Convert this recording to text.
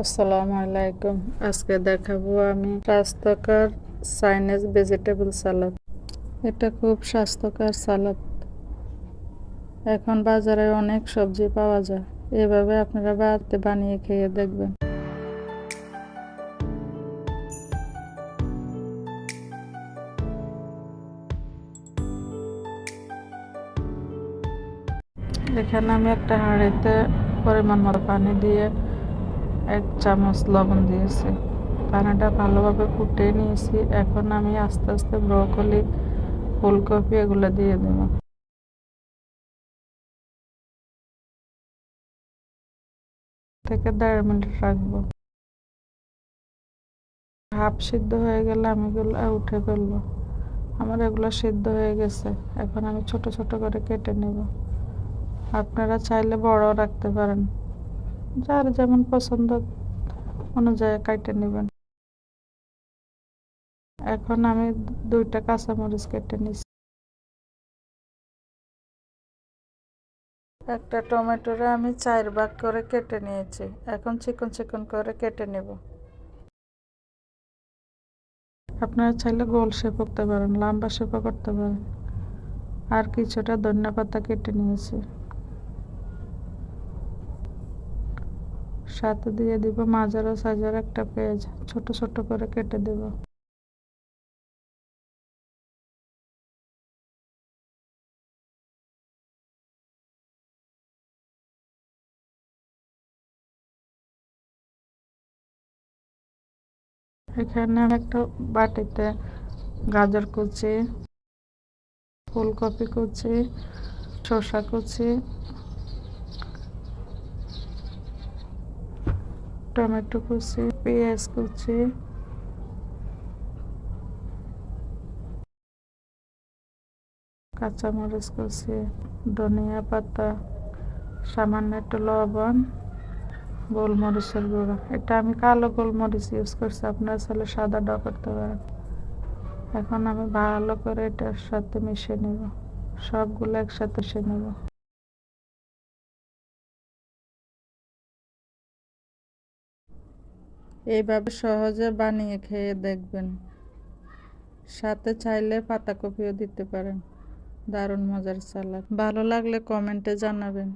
আসসালামু আলাইকুম। আজকে দেখাবো আমি স্বাস্থ্যকর চাইনিজ ভেজিটেবল সালাদ। এটা খুব স্বাস্থ্যকর সালাদ। এখন বাজারে অনেক সবজি পাওয়া যায়, এভাবে আপনারা বাড়িতে বানিয়ে খেয়ে দেখবেন। এখানে আমি একটা হাঁড়িতে পরিমাণ মতো পানি দিয়ে 1 চামচ লবণ দিয়েছি। পানিটা ভালোভাবে ফুটিয়ে নিয়েছি। এখন আমি আস্তে আস্তে ব্রকলি, ফুলকপি এগুলো দিয়ে দেব। থেকে 1.5 মিনিট রাখবো। হাফ সিদ্ধ হয়ে গেলে আমি এগুলো উঠে ফেলবো। আমার এগুলো সিদ্ধ হয়ে গেছে। এখন আমি ছোট ছোট করে কেটে নেব। আপনারা চাইলে বড় রাখতে পারেন, যার যেমন পছন্দ অনুযায়ী কেটে নেবেন। এখন আমি 2টা কাঁচামরিচ কেটে নিচ্ছি। একটা টমেটোরে আমি 4 ভাগ করে কেটে নিয়েছি। এখন চিকন চিকন করে কেটে নেব। আপনারা চাইলে গোল শেপও করতে পারেন, লম্বা শেপও করতে পারেন। আর কিছুটা ধনিয়া পাতা কেটে নিয়েছি। সাথে দিয়ে দিব মাঝারো সাইজের একটা পেঁয়াজ, ছোট ছোট করে কেটে দেব। এখানে আমি একটা বাটিতে গাজর কুচি, ফুলকপি কুচি, শসা কুচি, টমেটো কুচি, পেঁয়াজ কুচি, কাঁচামরিচ কুচি, ধনিয়া পাতা, সামান্য একটু লবণ, গোলমরিচের গুঁড়ো। এটা আমি কালো গোলমরিচ ইউজ করছি, আপনারা চাইলে সাদাটাও করতে পারেন। এখন আমি ভালো করে এটার সাথে মিশিয়ে নেব। সবগুলো একসাথে মিশিয়ে নেব। এইভাবে সহজে বানিয়ে খেয়ে দেখবেন। সাথে চাইলে পাতাকপিও দিতে পারেন। দারুণ মজার সালাদ। ভালো লাগলে কমেন্টে জানাবেন।